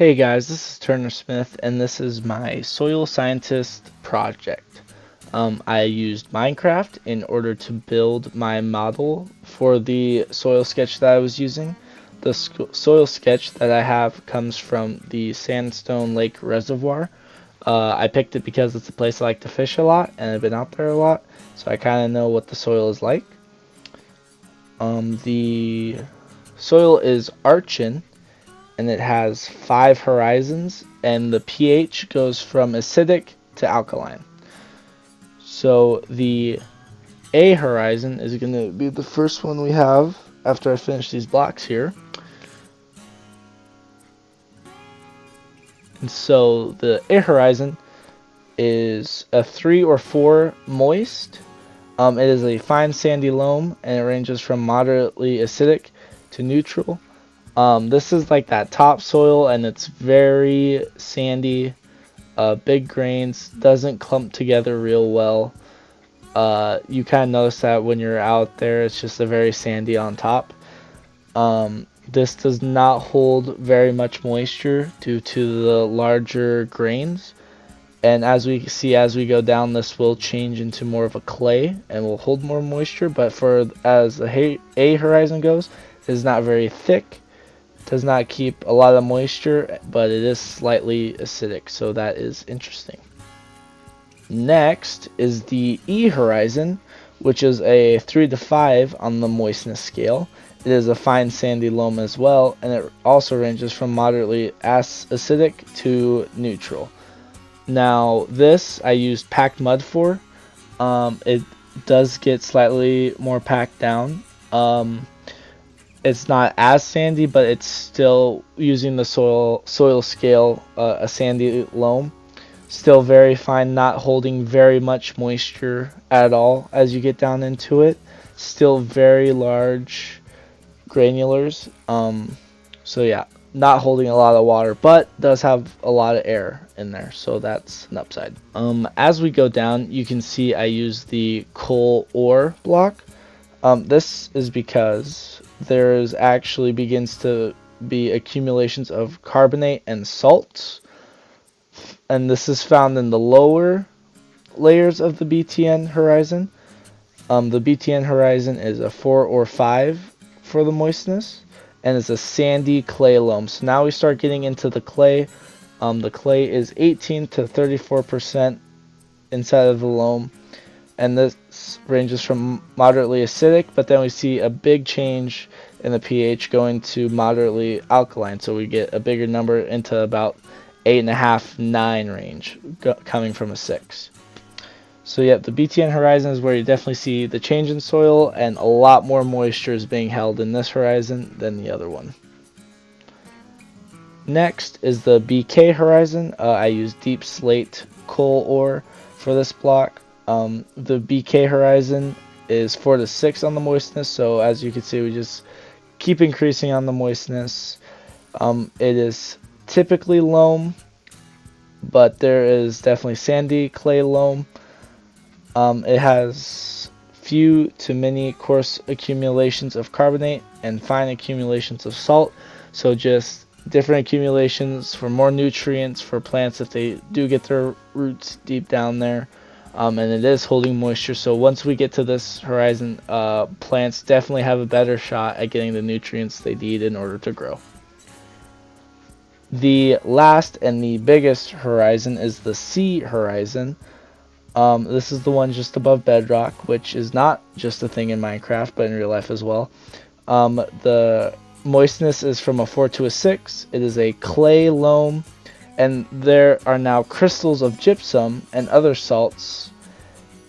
Hey guys, this is Turner Smith, and this is my Soil Scientist project. I used Minecraft in order to build my model for the soil sketch that I was using. The soil sketch that I have comes from the Sandstone Lake Reservoir. I picked it because it's a place I like to fish a lot, and I've been out there a lot, so I kind of know what the soil is like. The soil is Archin, and it has 5 horizons, and the pH goes from acidic to alkaline. So the A horizon is going to be the first one we have after I finish these blocks here. And so the A horizon is a 3 or 4 moist. It is a fine sandy loam, and it ranges from moderately acidic to neutral. This is like that topsoil, and it's very sandy, big grains, doesn't clump together real well. You kind of notice that when you're out there, it's just a very sandy on top. This does not hold very much moisture due to the larger grains. And as we see as we go down, this will change into more of a clay and will hold more moisture. But for as the A horizon goes, it is not very thick. Does not keep a lot of moisture, but it is slightly acidic, so that is interesting. Next is the E horizon, which is a 3 to 5 on the moistness scale. It is a fine sandy loam as well, and it also ranges from moderately acidic to neutral. Now this I used packed mud for. It does get slightly more packed down. It's not as sandy, but it's still using the soil scale, a sandy loam. Still very fine, not holding very much moisture at all as you get down into it. Still very large granulars. So yeah, not holding a lot of water, but does have a lot of air in there, so that's an upside. As we go down, you can see I use the coal ore block. This is because there's actually begins to be accumulations of carbonate and salts, and this is found in the lower layers of the BTN horizon. The BTN horizon is a 4 or 5 for the moistness, and it's a sandy clay loam. So now we start getting into the clay. The clay is 18 to 34% inside of the loam, and this ranges from moderately acidic, but then we see a big change in the pH going to moderately alkaline, so we get a bigger number into about 8.5, 9 range, coming from a 6. So yeah, the BTN horizon is where you definitely see the change in soil, and a lot more moisture is being held in this horizon than the other one. Next is the BK horizon. I use deep slate coal ore for this block. The BK horizon is 4 to 6 on the moistness, so as you can see, we just keep increasing on the moistness. It is typically loam, but there is definitely sandy clay loam. It has few to many coarse accumulations of carbonate and fine accumulations of salt, so just different accumulations for more nutrients for plants if they do get their roots deep down there. And it is holding moisture, so once we get to this horizon, plants definitely have a better shot at getting the nutrients they need in order to grow. The last and the biggest horizon is the C horizon. This is the one just above bedrock, which is not just a thing in Minecraft, but in real life as well. The moistness is from a 4 to a 6. It is a clay loam, and there are now crystals of gypsum and other salts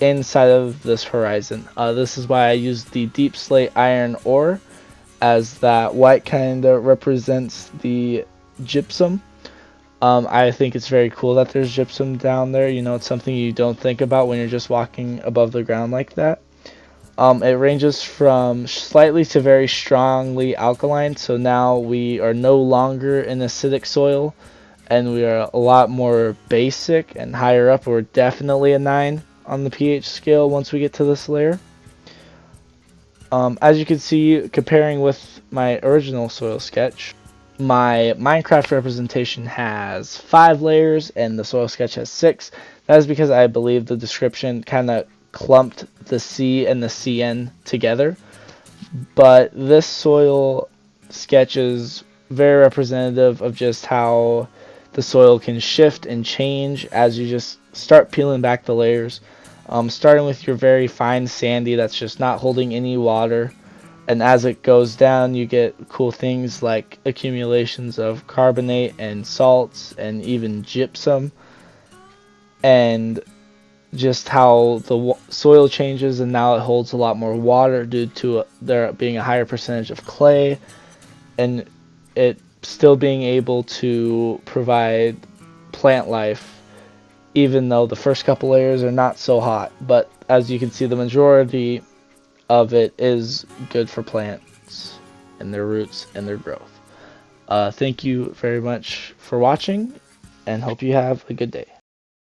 inside of this horizon. This is why I use the deep slate iron ore, as that white kind of represents the gypsum. I think it's very cool that there's gypsum down there. You know, it's something you don't think about when you're just walking above the ground like that. It ranges from slightly to very strongly alkaline, so now we are no longer in acidic soil, and we are a lot more basic and higher up. We're definitely a 9 on the pH scale once we get to this layer. As you can see, comparing with my original soil sketch, my Minecraft representation has 5 layers and the soil sketch has 6. That is because I believe the description kind of clumped the C and the CN together. But this soil sketch is very representative of just how the soil can shift and change as you just start peeling back the layers. Starting with your very fine sandy that's just not holding any water, and as it goes down you get cool things like accumulations of carbonate and salts and even gypsum, and just how the soil changes and now it holds a lot more water due to there being a higher percentage of clay, and it still being able to provide plant life even though the first couple layers are not so hot. But as you can see, the majority of it is good for plants and their roots and their growth. Thank you very much for watching and hope you have a good day.